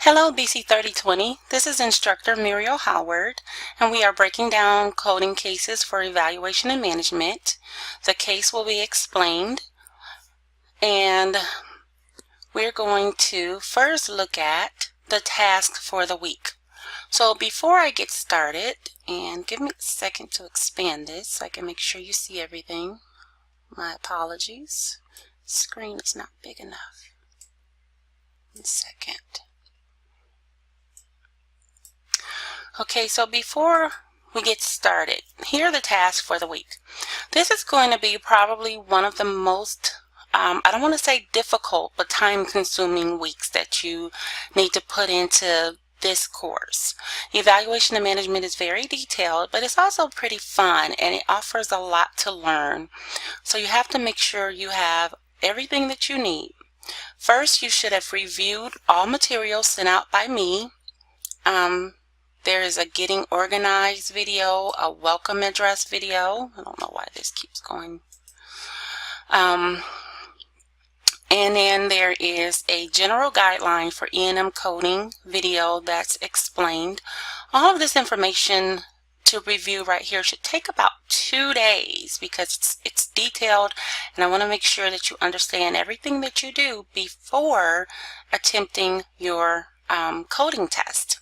Hello BC3020, this is instructor Muriel Howard, and we are breaking down coding cases for evaluation and management. The case will be explained, and we're going to first look at the task for the week. So before I get started, and give me a second to expand this so I can make sure you see everything. My apologies. Screen is not big enough. 1 second. Okay, so before we get started, here are the tasks for the week. This is going to be probably one of the most, I don't want to say difficult, but time-consuming weeks that you need to put into this course. Evaluation and management is very detailed, but it's also pretty fun, and it offers a lot to learn. So you have to make sure you have everything that you need. First, you should have reviewed all materials sent out by me. There is a getting organized video, a welcome address video. I don't know why this keeps going. And then there is a general guideline for E&M coding video that's explained. All of this information to review right here should take about 2 days because it's detailed, and I want to make sure that you understand everything that you do before attempting your coding test.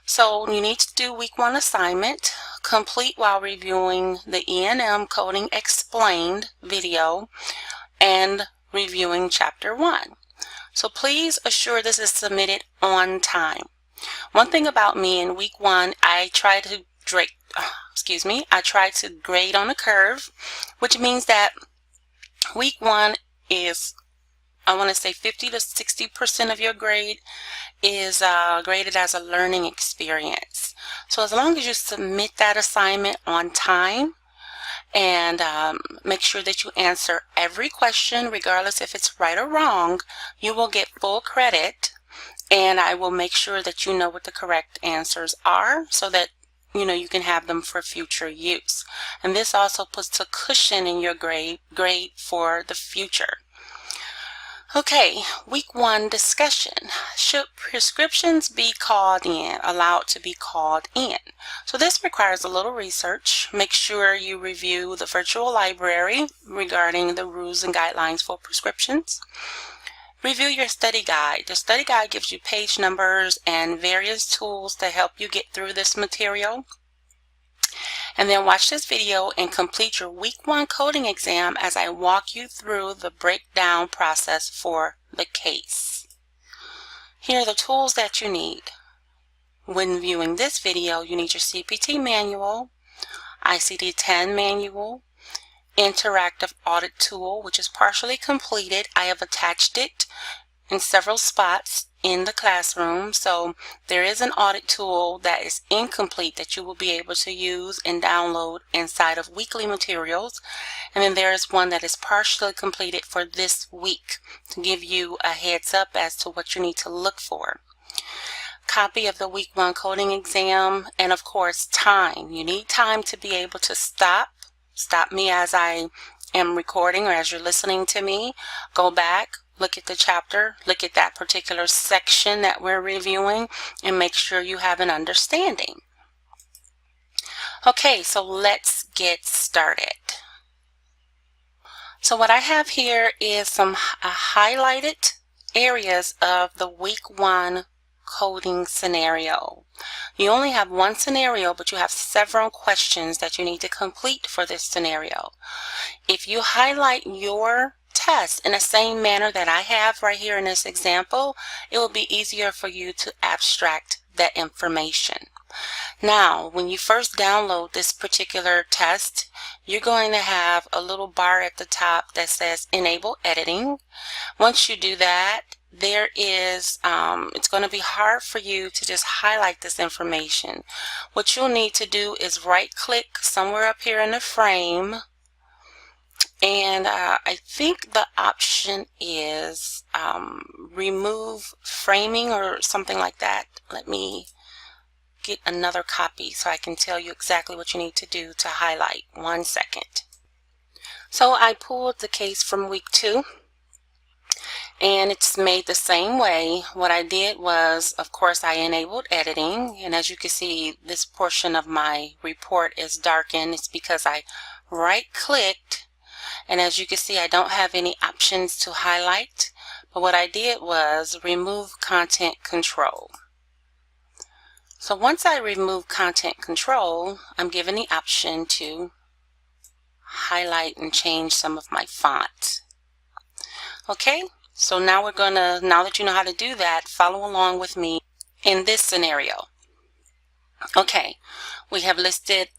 So you need to do week 1 assignment, complete while reviewing the E&M Coding Explained video and reviewing chapter 1. So please assure this is submitted on time. One thing about me, in week 1, I try to grade on a curve, which means that week 1 is, I want to say 50 to 60% of your grade is graded as a learning experience. So as long as you submit that assignment on time and make sure that you answer every question, regardless if it's right or wrong, you will get full credit, and I will make sure that you know what the correct answers are so that you can have them for future use. And this also puts a cushion in your grade for the future. Okay, week 1 discussion. Should prescriptions be allowed to be called in? So this requires a little research. Make sure you review the virtual library regarding the rules and guidelines for prescriptions. Review your study guide. The study guide gives you page numbers and various tools to help you get through this material. And then watch this video and complete your week 1 coding exam as I walk you through the breakdown process for the case. Here are the tools that you need. When viewing this video, you need your CPT manual, ICD-10 manual, interactive audit tool, which is partially completed. I have attached it in several spots in the classroom. So there is an audit tool that is incomplete that you will be able to use and download inside of weekly materials. And then there is one that is partially completed for this week to give you a heads up as to what you need to look for. Copy of the week 1 coding exam, and of course time. You need time to be able to stop me as I am recording or as you're listening to me. Go back, look at the chapter, look at that particular section that we're reviewing, and make sure you have an understanding. Okay, so let's get started. So what I have here is some highlighted areas of the week 1 coding scenario. You only have one scenario, but you have several questions that you need to complete for this scenario. If you highlight your test in the same manner that I have right here in this example, it will be easier for you to abstract that information. Now, when you first download this particular test, you're going to have a little bar at the top that says Enable Editing. Once you do that, there is, it's going to be hard for you to just highlight this information. What you'll need to do is right-click somewhere up here in the frame, and I think the option is remove framing or something like that. Let me get another copy so I can tell you exactly what you need to do to highlight. 1 second. So I pulled the case from week 2. And it's made the same way. What I did was, of course, I enabled editing, and as you can see, this portion of my report is darkened. It's because I right-clicked, and as you can see, I don't have any options to highlight, but what I did was remove content control. So once I remove content control, I'm given the option to highlight and change some of my font. Okay, so now now that you know how to do that, follow along with me in this scenario. Okay, we have listed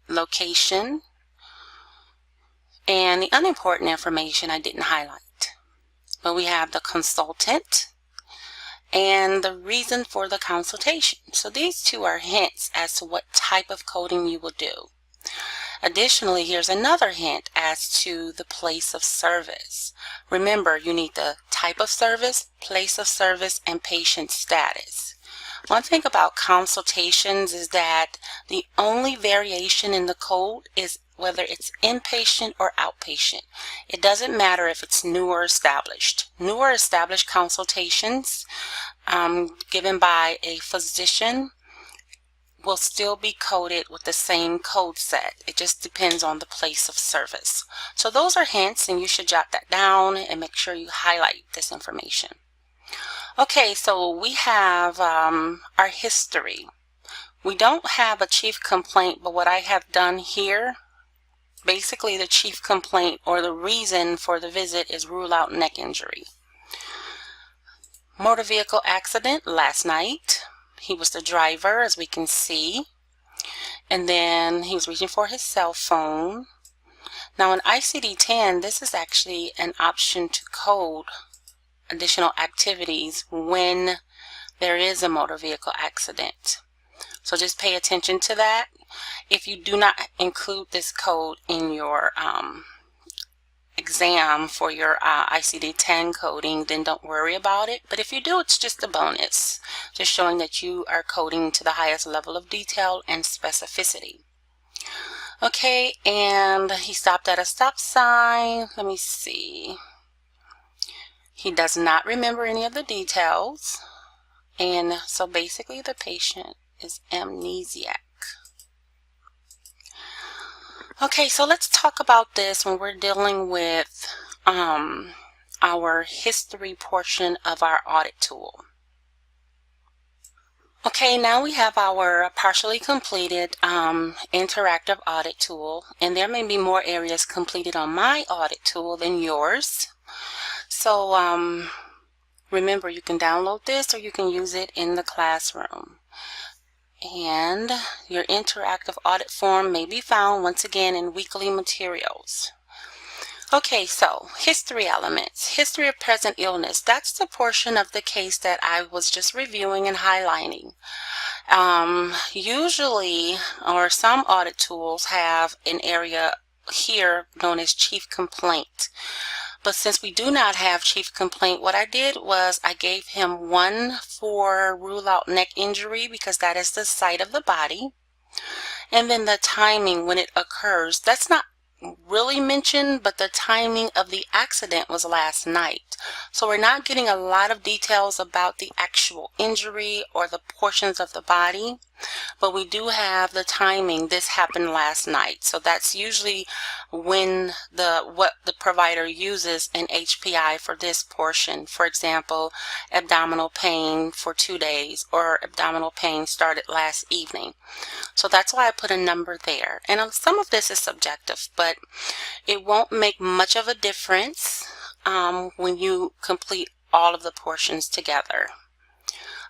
location, and the unimportant information I didn't highlight. But we have the consultant and the reason for the consultation. So these two are hints as to what type of coding you will do. Additionally, here's another hint as to the place of service. Remember, you need the type of service, place of service, and patient status. One thing about consultations is that the only variation in the code is whether it's inpatient or outpatient. It doesn't matter if it's new or established. New or established consultations given by a physician will still be coded with the same code set. It just depends on the place of service. So those are hints, and you should jot that down and make sure you highlight this information. Okay, so we have our history. We don't have a chief complaint, but what I have done here, basically the chief complaint or the reason for the visit is rule out neck injury. Motor vehicle accident last night. He was the driver, as we can see, and then he was reaching for his cell phone. Now in ICD-10, this is actually an option to code additional activities when there is a motor vehicle accident. So just pay attention to that. If you do not include this code in your exam for your ICD-10 coding, then don't worry about it. But if you do, it's just a bonus, just showing that you are coding to the highest level of detail and specificity. Okay, and he stopped at a stop sign. Let me see. He does not remember any of the details, and so basically the patient is amnesiac. Okay, so let's talk about this when we're dealing with our history portion of our audit tool. Okay, now we have our partially completed interactive audit tool, and there may be more areas completed on my audit tool than yours. So remember, you can download this or you can use it in the classroom. And your interactive audit form may be found once again in weekly materials. Okay, so history elements. History of present illness. That's the portion of the case that I was just reviewing and highlighting. Usually, or some audit tools have an area here known as chief complaint. But since we do not have chief complaint, what I did was I gave him one for rule out neck injury because that is the site of the body. And then the timing when it occurs, that's not really mentioned, but the timing of the accident was last night. So we're not getting a lot of details about the actual injury or the portions of the body, but we do have the timing. This happened last night. So that's usually when what the provider uses in HPI for this portion. For example, abdominal pain for 2 days, or abdominal pain started last evening. So that's why I put a number there. And some of this is subjective, but it won't make much of a difference when you complete all of the portions together.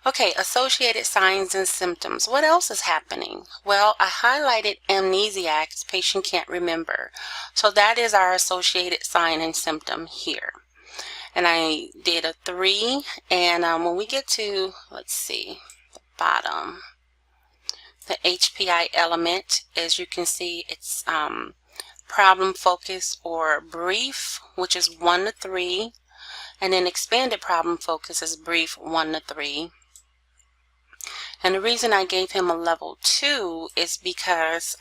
Okay, associated signs and symptoms. What else is happening? Well, I highlighted amnesiac, this patient can't remember. So that is our associated sign and symptom here. And I did a 3, and when we get to, let's see, the bottom, the HPI element, as you can see, it's problem focus or brief, which is 1 to 3, and then expanded problem focus is brief 1 to 3. And the reason I gave him a level 2 is because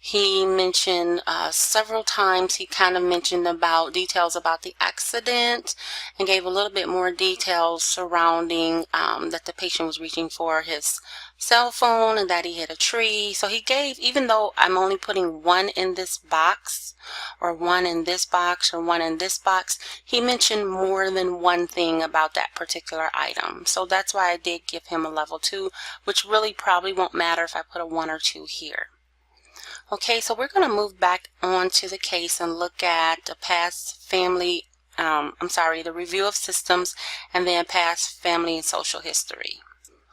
He mentioned several times, he kind of mentioned about details about the accident and gave a little bit more details surrounding that the patient was reaching for his cell phone and that he hit a tree. So he gave, even though I'm only putting one in this box or one in this box or one in this box, he mentioned more than one thing about that particular item. So that's why I did give him a level 2, which really probably won't matter if I put a 1 or 2 here. Okay, so we're going to move back on to the case and look at the past family, the review of systems and then past family and social history.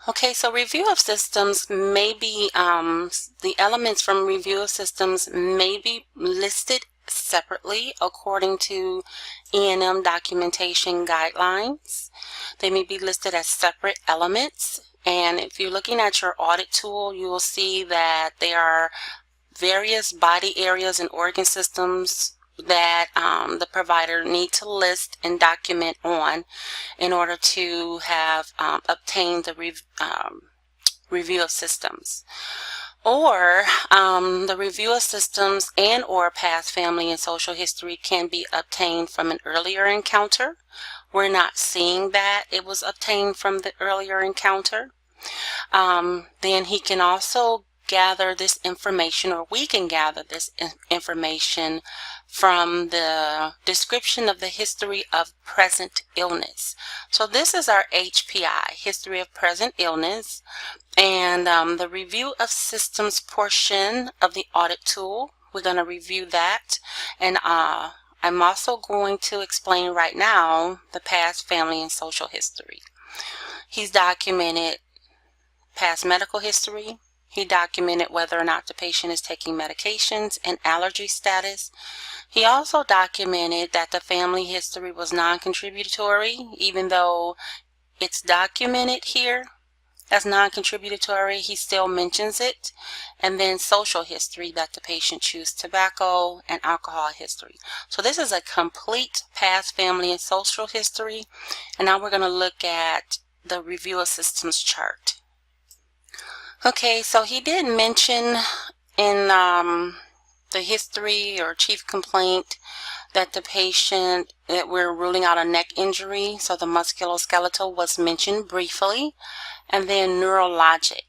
Okay, so review of systems may be, the elements from review of systems may be listed separately according to E&M documentation guidelines. They may be listed as separate elements, and if you're looking at your audit tool, you will see that there are various body areas and organ systems that the provider need to list and document on in order to have obtained the review of systems. Or the review of systems and or past family and social history can be obtained from an earlier encounter. We're not seeing that it was obtained from the earlier encounter. Then he can also gather this information, or we can gather this information from the description of the history of present illness. So this is our HPI, history of present illness, and the review of systems portion of the audit tool. We're going to review that, and I'm also going to explain right now the past family and social history. He's documented past medical history. He documented whether or not the patient is taking medications and allergy status. He also documented that the family history was non-contributory, even though it's documented here as non-contributory, he still mentions it. And then social history, that the patient chews tobacco, and alcohol history. So this is a complete past family and social history. And now we're going to look at the review of systems chart. Okay, so he did mention in the history or chief complaint that the patient, that we're ruling out a neck injury. So the musculoskeletal was mentioned briefly. And then neurologic,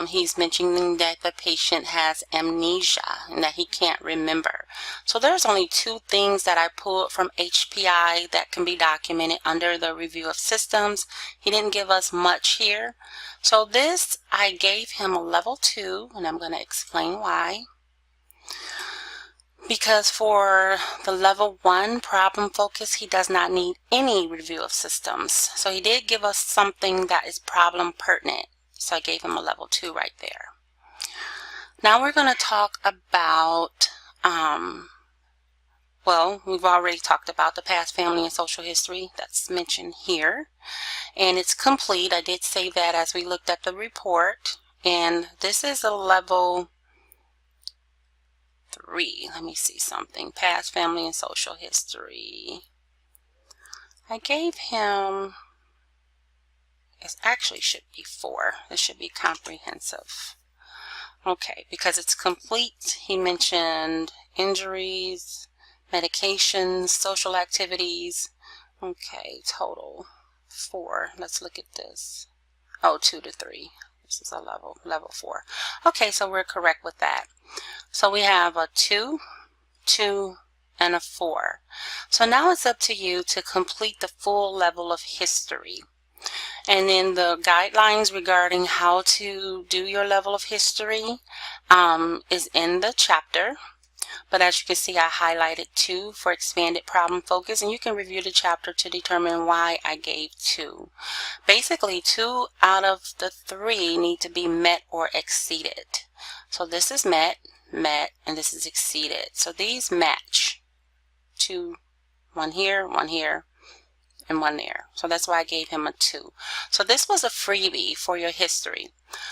he's mentioning that the patient has amnesia and that he can't remember. So there's only 2 things that I pulled from HPI that can be documented under the review of systems. He didn't give us much here. So this, I gave him a level 2, and I'm going to explain why. Because for the level 1 problem focus, he does not need any review of systems. So he did give us something that is problem pertinent. So I gave him a level 2 right there. Now we're going to talk about, well, we've already talked about the past family and social history that's mentioned here. And it's complete. I did say that as we looked at the report. And this is a level 3. Let me see something. Past family and social history. I gave him, it actually should be 4. It should be comprehensive. Okay, because it's complete. He mentioned injuries, medications, social activities. Okay, total 4. Let's look at this. Oh, 2 to 3. This is a level 4. Okay, so we're correct with that. So we have a 2, 2, and a 4. So now it's up to you to complete the full level of history. And then the guidelines regarding how to do your level of history is in the chapter. But as you can see, I highlighted 2 for expanded problem focus, and you can review the chapter to determine why I gave 2. Basically, 2 out of the 3 need to be met or exceeded. So this is met, and this is exceeded. So these match. 2, 1 here, 1 here, and 1 there. So that's why I gave him a 2. So this was a freebie for your history.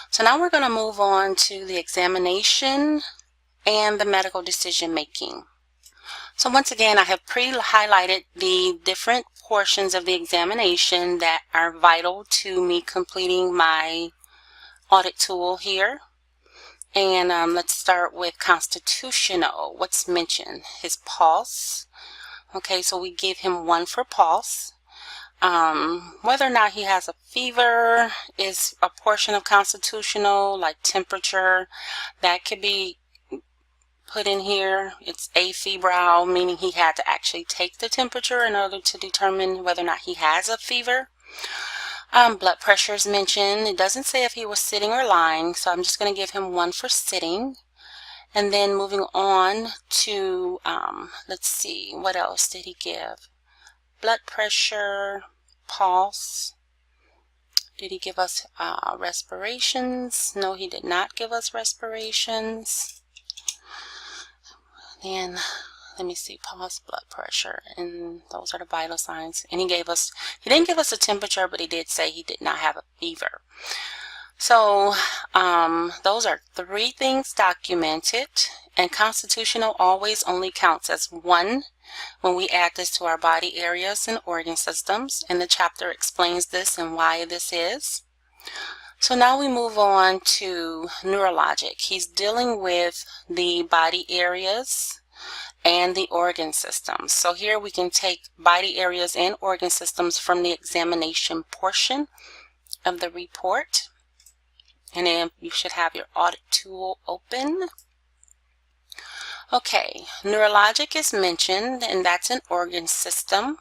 So now we're going to move on to the examination and the medical decision making. So once again, I have pre-highlighted the different portions of the examination that are vital to me completing my audit tool here. And let's start with constitutional. What's mentioned? His pulse. Okay, so we give him 1 for pulse. Whether or not he has a fever is a portion of constitutional, like temperature. That could be put in here. It's afebrile, meaning he had to actually take the temperature in order to determine whether or not he has a fever. Blood pressure is mentioned. It doesn't say if he was sitting or lying, so I'm just going to give him 1 for sitting. And then moving on to, let's see, what else did he give? Blood pressure, pulse. Did he give us respirations? No, he did not give us respirations. Then let me see, pulse, blood pressure, and those are the vital signs. And he didn't give us a temperature, but he did say he did not have a fever. So those are 3 things documented, and constitutional always only counts as 1 when we add this to our body areas and organ systems, and the chapter explains this and why this is. So now we move on to neurologic. He's dealing with the body areas and the organ systems. So here we can take body areas and organ systems from the examination portion of the report. And then you should have your audit tool open. Okay, neurologic is mentioned, and that's an organ system.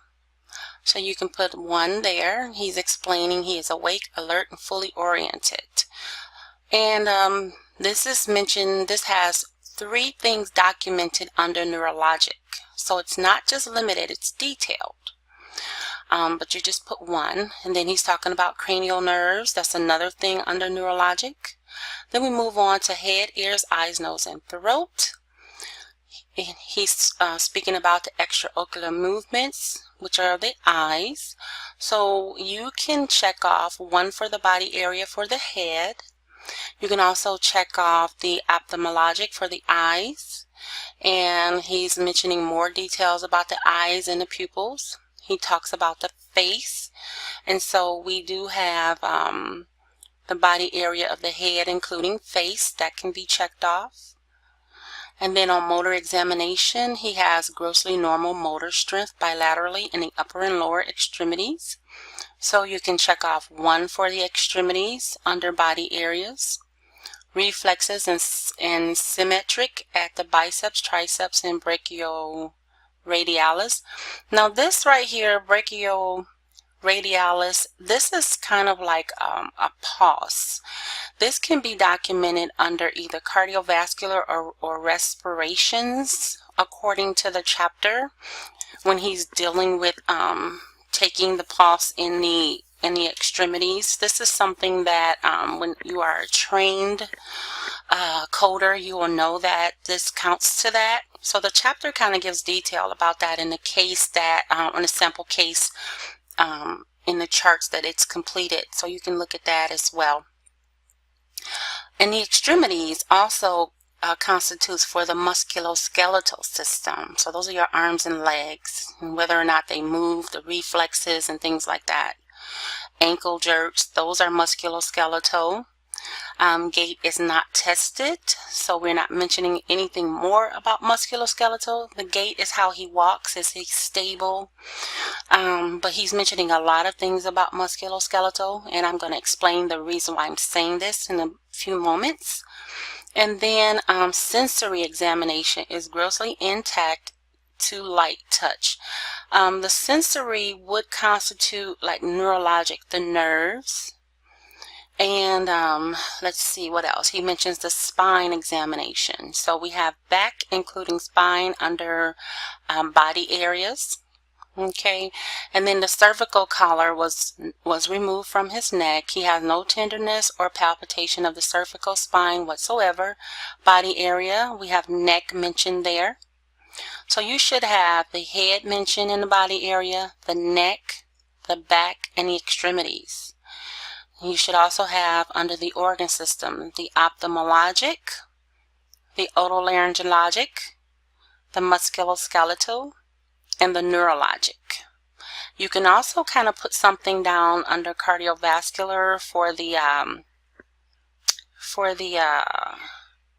So you can put 1 there. He's explaining he is awake, alert, and fully oriented. And this is mentioned, this has 3 things documented under neurologic. So it's not just limited, it's detailed. But you just put 1, and then he's talking about cranial nerves. That's another thing under neurologic. Then we move on to head, ears, eyes, nose, and throat. And he's speaking about the extraocular movements, which are the eyes. So you can check off 1 for the body area for the head. You can also check off the ophthalmologic for the eyes. And he's mentioning more details about the eyes and the pupils. He talks about the face, and so we do have the body area of the head, including face, that can be checked off. And then on motor examination, he has grossly normal motor strength bilaterally in the upper and lower extremities. So you can check off 1 for the extremities under body areas. Reflexes and symmetric at the biceps, triceps, and brachioradialis. Now this right here, brachioradialis, this is kind of like a pulse. This can be documented under either cardiovascular or respirations, according to the chapter, when he's dealing with taking the pulse in the extremities. This is something that when you are a trained coder, you will know that this counts to that. So the chapter kind of gives detail about that in the case that, on a sample case, in the charts that it's completed. So you can look at that as well. And the extremities also constitutes for the musculoskeletal system. So those are your arms and legs, and whether or not they move, the reflexes and things like that. Ankle jerks, those are musculoskeletal. Gait is not tested, so we're not mentioning anything more about musculoskeletal. The gait is how he walks, is he stable? But he's mentioning a lot of things about musculoskeletal, and I'm going to explain the reason why I'm saying this in a few moments. And then sensory examination is grossly intact to light touch. The sensory would constitute like neurologic, the nerves. And let's see what else. He mentions the spine examination. So we have back, including spine, under body areas. Okay, and then the cervical collar was removed from his neck. He has no tenderness or palpitation of the cervical spine whatsoever. Body area, we have neck mentioned there. So you should have the head mentioned in the body area, the neck, the back, and the extremities. You should also have under the organ system the ophthalmologic, the otolaryngologic, the musculoskeletal, and the neurologic. You can also kind of put something down under cardiovascular for the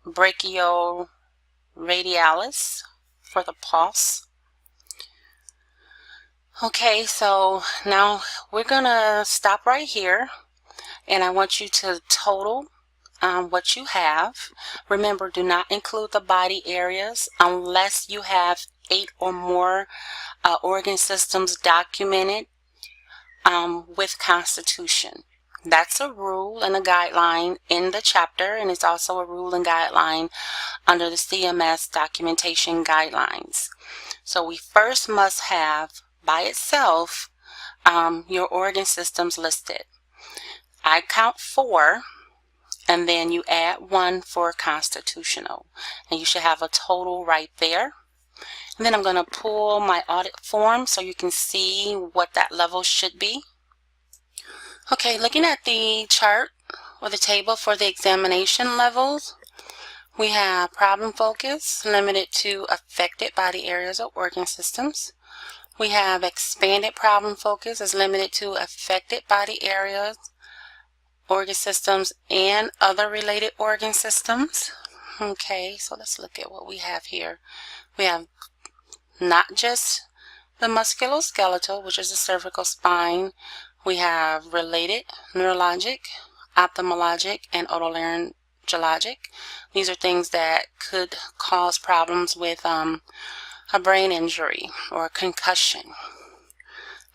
brachioradialis for the pulse. Okay, so now we're gonna stop right here, and I want you to total what you have. Remember, do not include the body areas unless you have 8 or more organ systems documented with constitution. That's a rule and a guideline in the chapter, and it's also a rule and guideline under the CMS documentation guidelines. So we first must have by itself your organ systems listed. I count 4, and then you add 1 for constitutional, and you should have a total right there. And then I'm going to pull my audit form so you can see what that level should be. Okay, looking at the chart or the table for the examination levels, we have problem focus limited to affected body areas or organ systems. We have expanded problem focus is limited to affected body areas, organ systems, and other related organ systems. Okay, so let's look at what we have here. We have not just the musculoskeletal, which is the cervical spine. We have related neurologic, ophthalmologic, and otolaryngologic. These are things that could cause problems with a brain injury or a concussion.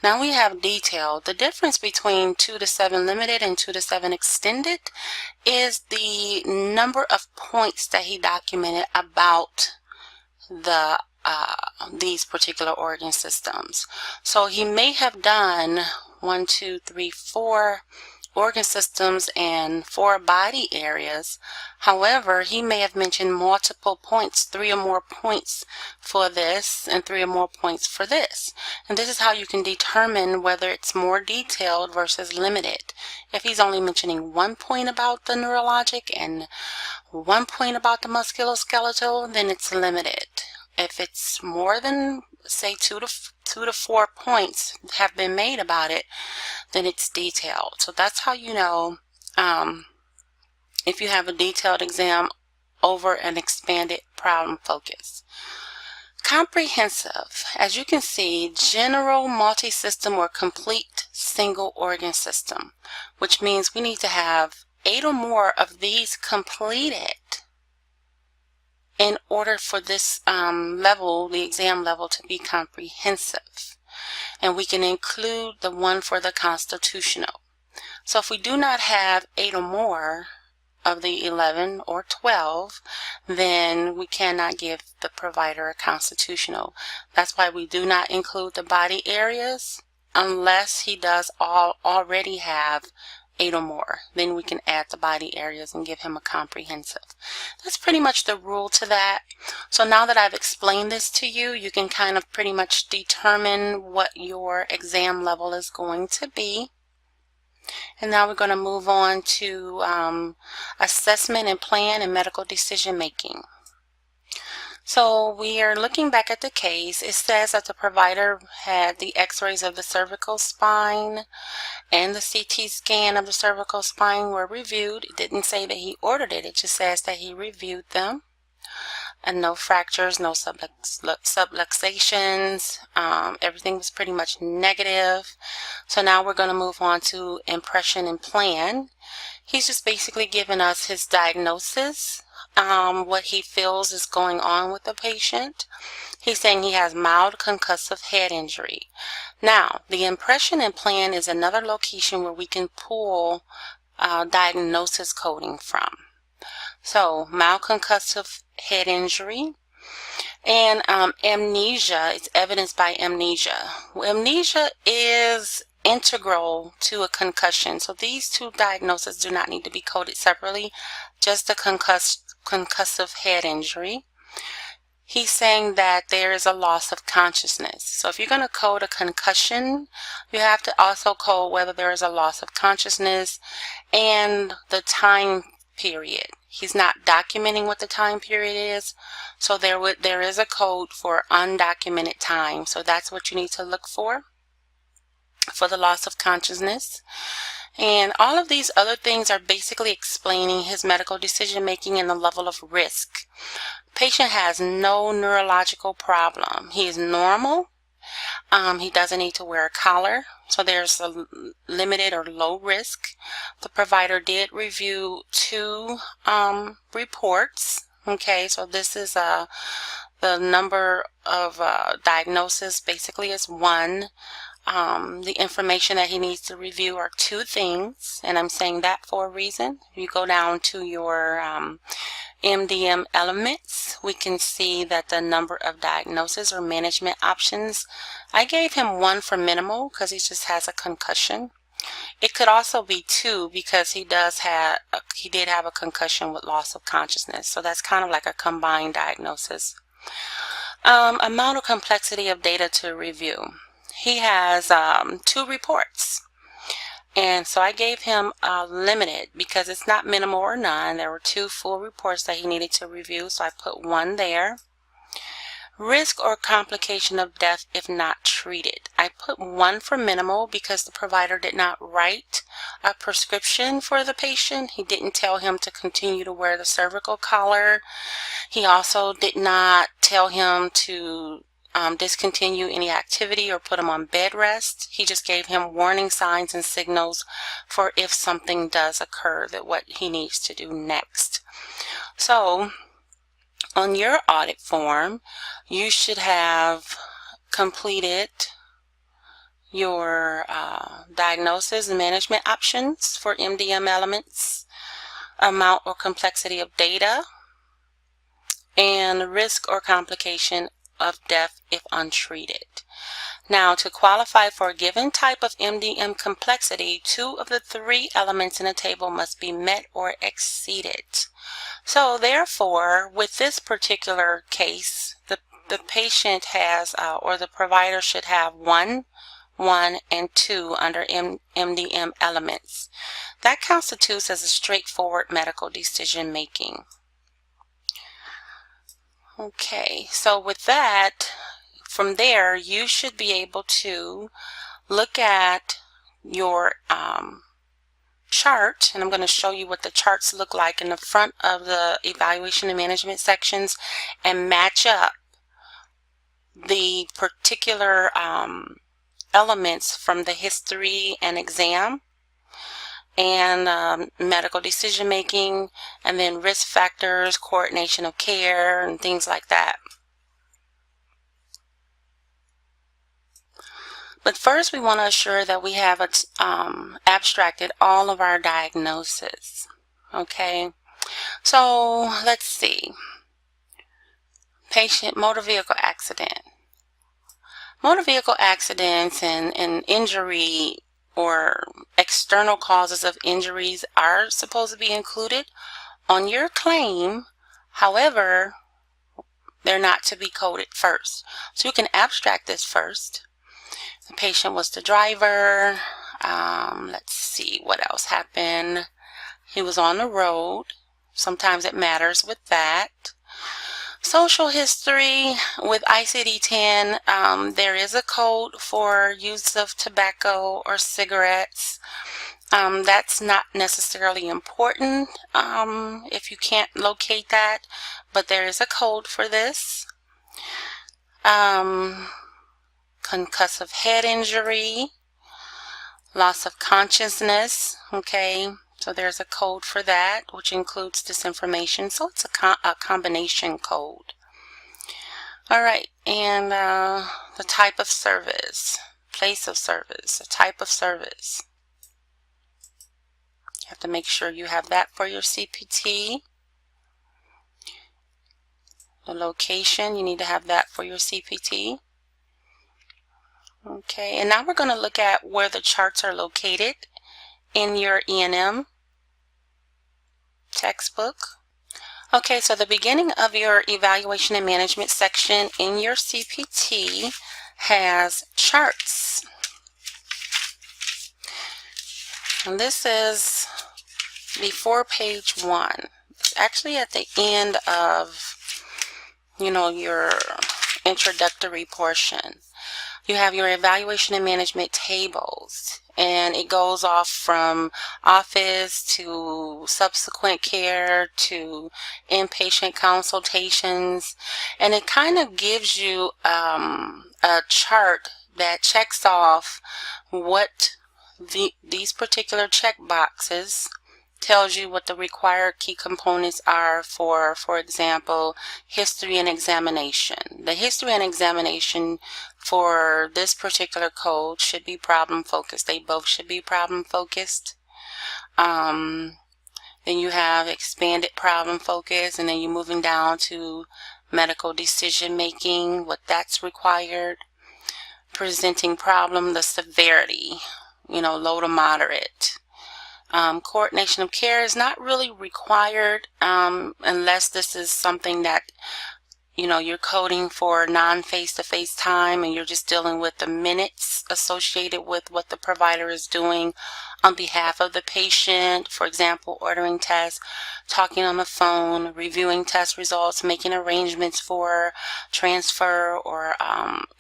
Now we have detailed. The difference between 2 to 7 limited and 2 to 7 extended is the number of points that he documented about these particular organ systems. So he may have done 1, 2, 3, 4 organ systems and 4 body areas. However, he may have mentioned multiple points, 3 or more points for this and 3 or more points for this. And this is how you can determine whether it's more detailed versus limited. If he's only mentioning 1 point about the neurologic and 1 point about the musculoskeletal, then it's limited. If it's more than, say, 2 to 4 points have been made about it, then it's detailed. So that's how you know if you have a detailed exam over an expanded problem focus. Comprehensive, as you can see, general, multi-system, or complete single organ system, which means we need to have 8 or more of these completed in order for this level, the exam level, to be comprehensive. And we can include the 1 for the constitutional. So if we do not have 8 or more of the 11 or 12, then we cannot give the provider a constitutional. That's why we do not include the body areas unless he does already have 8 or more. Then we can add the body areas and give him a comprehensive. That's pretty much the rule to that. So now that I've explained this to you, you can kind of pretty much determine what your exam level is going to be. And now we're going to move on to assessment and plan and medical decision making. So we are looking back at the case. It says that the provider had the x-rays of the cervical spine and the CT scan of the cervical spine were reviewed. It didn't say that he ordered it. It just says that he reviewed them. And no fractures, no subluxations. Everything was pretty much negative. So now we're going to move on to impression and plan. He's just basically giving us his diagnosis, what he feels is going on with the patient. He's saying he has mild concussive head injury. Now, the impression and plan is another location where we can pull diagnosis coding from. So, mild concussive head injury and amnesia. It's evidenced by amnesia. Amnesia is integral to a concussion. So these 2 diagnoses do not need to be coded separately, just the concussive head injury. He's saying that there is a loss of consciousness. So if you're going to code a concussion, you have to also code whether there is a loss of consciousness and the time period. He's not documenting what the time period is, so there is a code for undocumented time. So that's what you need to look for the loss of consciousness. And all of these other things are basically explaining his medical decision making and the level of risk. Patient has no neurological problem. He is normal. He doesn't need to wear a collar, so there's a limited or low risk. The provider did review 2 reports. Okay, so this is the number of diagnosis basically is 1. The information that he needs to review are 2 things, and I'm saying that for a reason. If you go down to your MDM elements, we can see that the number of diagnosis or management options, I gave him 1 for minimal because he just has a concussion. It could also be 2 because he did have a concussion with loss of consciousness, so that's kind of like a combined diagnosis. Amount of complexity of data to review. He has 2 reports, and so I gave him limited because it's not minimal or none. There were 2 full reports that he needed to review, so I put 1 there. Risk or complication of death if not treated. I put 1 for minimal because the provider did not write a prescription for the patient. He didn't tell him to continue to wear the cervical collar. He also did not tell him to discontinue any activity or put him on bed rest. He just gave him warning signs and signals for if something does occur, that what he needs to do next. So on your audit form, you should have completed your diagnosis and management options for MDM elements, amount or complexity of data, and risk or complication of death if untreated. Now, to qualify for a given type of MDM complexity, 2 of the 3 elements in a table must be met or exceeded. So therefore, with this particular case, the patient has, or the provider should have 1, 1, and 2 under MDM elements. That constitutes as a straightforward medical decision making. Okay, so with that, from there, you should be able to look at your chart, and I'm going to show you what the charts look like in the front of the evaluation and management sections, and match up the particular elements from the history and exam and medical decision making, and then risk factors, coordination of care, and things like that. But first, we want to assure that we have abstracted all of our diagnoses. Okay, so let's see. Patient motor vehicle accident. Motor vehicle accidents and injury or external causes of injuries are supposed to be included on your claim. However, they're not to be coded first. So you can abstract this first. The patient was the driver. Let's see what else happened. He was on the road. Sometimes it matters with that. Social history with ICD-10, there is a code for use of tobacco or cigarettes. That's not necessarily important if you can't locate that, but there is a code for this. Concussive head injury, loss of consciousness, okay, so there's a code for that, which includes this information, so it's a combination code. All right, and the type of service, place of service, the type of service. You have to make sure you have that for your CPT. The location, you need to have that for your CPT. Okay, and now we're going to look at where the charts are located in your E&M textbook. Okay, so the beginning of your evaluation and management section in your CPT has charts. And this is before page 1. It's actually at the end of, your introductory portion. You have your evaluation and management tables, and it goes off from office to subsequent care to inpatient consultations, and it kind of gives you a chart that checks off what these particular check boxes tells you what the required key components are for example, history and examination. The history and examination for this particular code should be problem focused. They both should be problem focused. Then you have expanded problem focus, and then you're moving down to medical decision making, what that's required. Presenting problem, the severity, low to moderate. Coordination of care is not really required unless this is something that you're coding for non-face-to-face time and you're just dealing with the minutes associated with what the provider is doing on behalf of the patient. For example, ordering tests, talking on the phone, reviewing test results, making arrangements for transfer or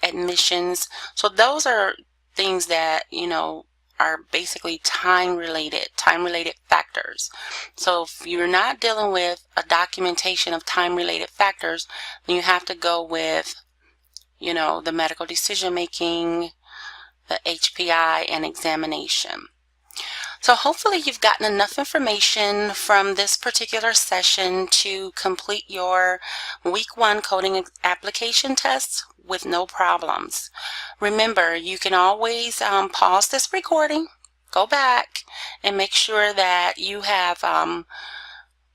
admissions. So those are things that are basically time-related factors. So if you're not dealing with a documentation of time-related factors, then you have to go with, the medical decision-making, the HPI, and examination. So hopefully you've gotten enough information from this particular session to complete your week 1 coding application tests with no problems. Remember, you can always pause this recording, go back, and make sure that you have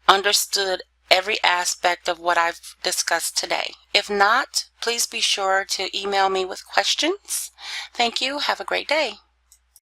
understood every aspect of what I've discussed today. If not, please be sure to email me with questions. Thank you. Have a great day.